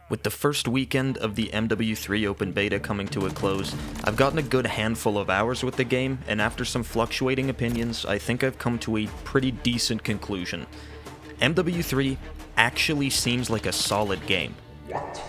With the first weekend of the MW3 open beta coming to a close, I've gotten a good handful of hours with the game, and after some fluctuating opinions, I think I've come to a pretty decent conclusion. MW3 actually seems like a solid game. What?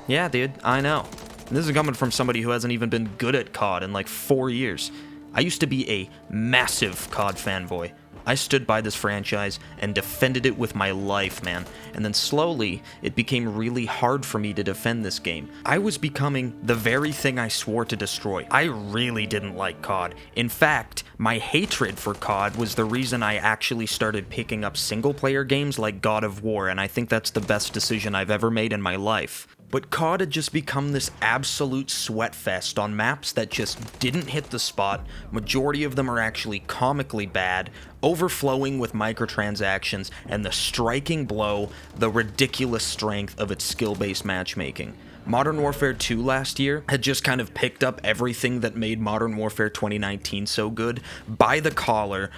Yeah, dude, I know. And this is coming from somebody who hasn't even been good at COD in like 4 years. I used to be a massive COD fanboy. I stood by this franchise and defended it with my life, man. And then slowly, it became really hard for me to defend this game. I was becoming the very thing I swore to destroy. I really didn't like COD. In fact, my hatred for COD was the reason I actually started picking up single-player games like God of War, and I think that's the best decision I've ever made in my life. But COD had just become this absolute sweat fest on maps that just didn't hit the spot. Majority of them are actually comically bad, overflowing with microtransactions, and the striking blow, the ridiculous strength of its skill-based matchmaking. Modern Warfare 2 last year had just kind of picked up everything that made Modern Warfare 2019 so good by the collar,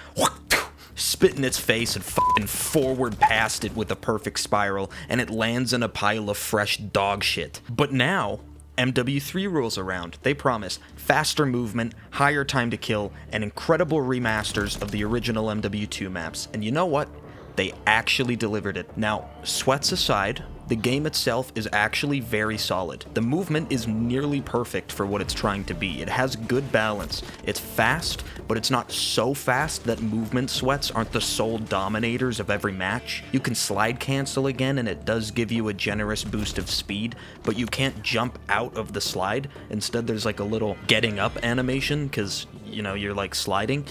spit in its face and fucking forward past it with a perfect spiral, and it lands in a pile of fresh dog shit. But now, MW3 rolls around. They promise faster movement, higher time to kill, and incredible remasters of the original MW2 maps. And you know what? They actually delivered it. Now, sweats aside, the game itself is actually very solid. The movement is nearly perfect for what it's trying to be. It has good balance. It's fast, but it's not so fast that movement sweats aren't the sole dominators of every match. You can slide cancel again, and it does give you a generous boost of speed, but you can't jump out of the slide. Instead, there's like a little getting up animation, because, you know, you're like sliding.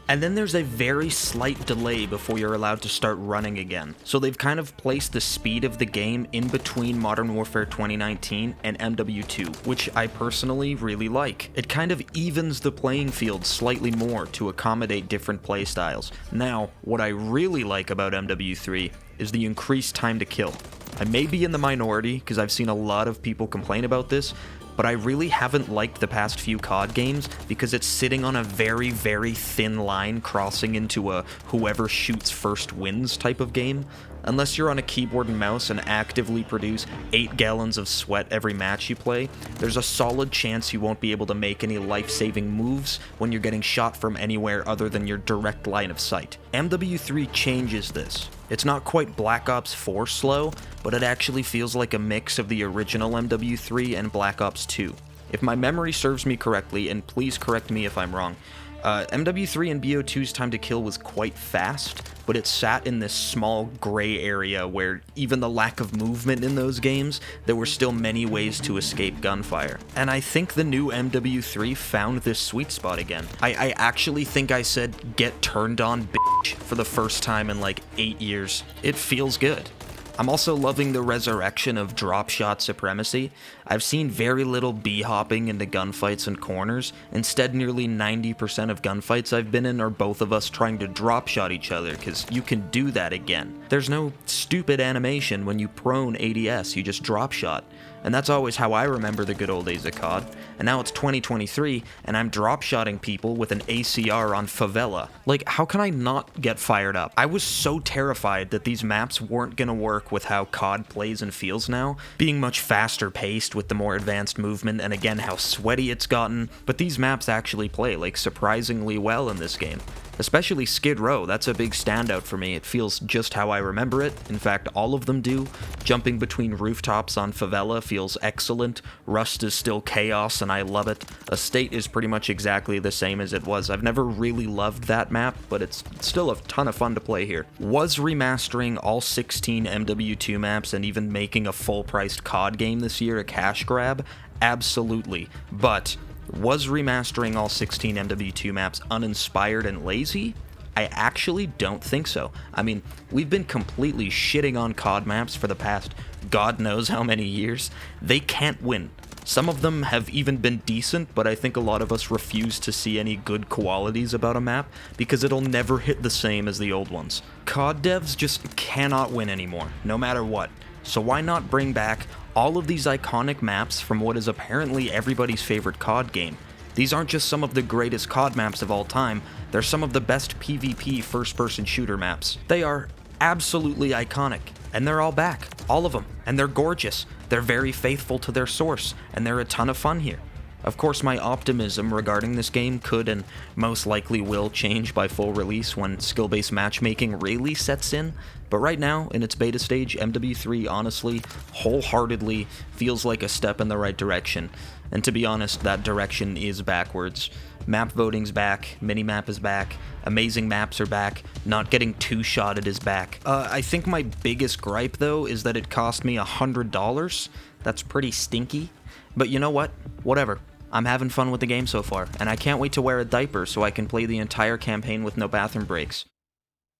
And then there's a very slight delay before you're allowed to start running again. So they've kind of placed the speed of the game in between Modern Warfare 2019 and MW2, which I personally really like. It kind of evens the playing field slightly more to accommodate different playstyles. Now, what I really like about MW3 is the increased time to kill. I may be in the minority because I've seen a lot of people complain about this, but I really haven't liked the past few COD games because it's sitting on a very, very thin line crossing into a whoever shoots first wins type of game. Unless you're on a keyboard and mouse and actively produce 8 gallons of sweat every match you play, there's a solid chance you won't be able to make any life-saving moves when you're getting shot from anywhere other than your direct line of sight. MW3 changes this. It's not quite Black Ops 4 slow, but it actually feels like a mix of the original MW3 and Black Ops 2. If my memory serves me correctly, and please correct me if I'm wrong, MW3 and BO2's time to kill was quite fast, but it sat in this small gray area where even the lack of movement in those games, there were still many ways to escape gunfire. And I think the new MW3 found this sweet spot again. I actually think I said get turned on bitch for the first time in like 8 years. It feels good. I'm also loving the resurrection of drop shot supremacy. I've seen very little b-hopping into gunfights and corners. Instead, nearly 90% of gunfights I've been in are both of us trying to drop shot each other, because you can do that again. There's no stupid animation when you prone ADS, you just drop shot. And that's always how I remember the good old days of COD. And now it's 2023, and I'm drop-shotting people with an ACR on Favela. Like, how can I not get fired up? I was so terrified that these maps weren't gonna work with how COD plays and feels now, being much faster paced with the more advanced movement, and again, how sweaty it's gotten. But these maps actually play, like, surprisingly well in this game. Especially Skid Row, that's a big standout for me. It feels just how I remember it. In fact, all of them do. Jumping between rooftops on Favela feels excellent. Rust is still chaos, and I love it. Estate is pretty much exactly the same as it was. I've never really loved that map, but it's still a ton of fun to play here. Was remastering all 16 MW2 maps and even making a full-priced COD game this year a cash grab? Absolutely. But was remastering all 16 MW2 maps uninspired and lazy? I actually don't think so. I mean, we've been completely shitting on COD maps for the past God knows how many years. They can't win. Some of them have even been decent, but I think a lot of us refuse to see any good qualities about a map because it'll never hit the same as the old ones. COD devs just cannot win anymore, no matter what. So why not bring back all of these iconic maps from what is apparently everybody's favorite COD game? These aren't just some of the greatest COD maps of all time, they're some of the best PvP first-person shooter maps. They are absolutely iconic. And they're all back. All of them. And they're gorgeous. They're very faithful to their source. And they're a ton of fun here. Of course, my optimism regarding this game could and most likely will change by full release when skill-based matchmaking really sets in, but right now, in its beta stage, MW3 honestly, wholeheartedly, feels like a step in the right direction. And to be honest, that direction is backwards. Map voting's back, minimap is back, amazing maps are back, not getting two-shotted is back. I think my biggest gripe, though, is that it cost me $100. That's pretty stinky. But you know what? Whatever. I'm having fun with the game so far, and I can't wait to wear a diaper so I can play the entire campaign with no bathroom breaks.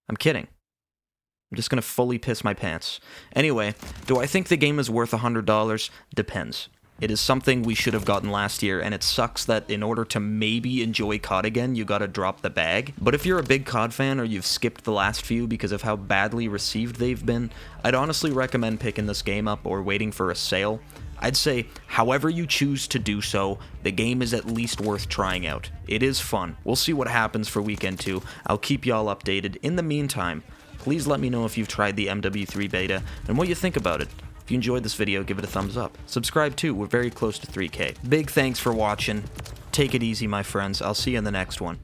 I'm kidding. I'm just gonna fully piss my pants. Anyway, do I think the game is worth $100? Depends. It is something we should have gotten last year, and it sucks that in order to maybe enjoy COD again, you gotta drop the bag. But if you're a big COD fan or you've skipped the last few because of how badly received they've been, I'd honestly recommend picking this game up or waiting for a sale. I'd say, however you choose to do so, the game is at least worth trying out. It is fun. We'll see what happens for Weekend 2. I'll keep y'all updated. In the meantime, please let me know if you've tried the MW3 beta and what you think about it. If you enjoyed this video, give it a thumbs up. Subscribe too, we're very close to 3K. Big thanks for watching. Take it easy, my friends. I'll see you in the next one.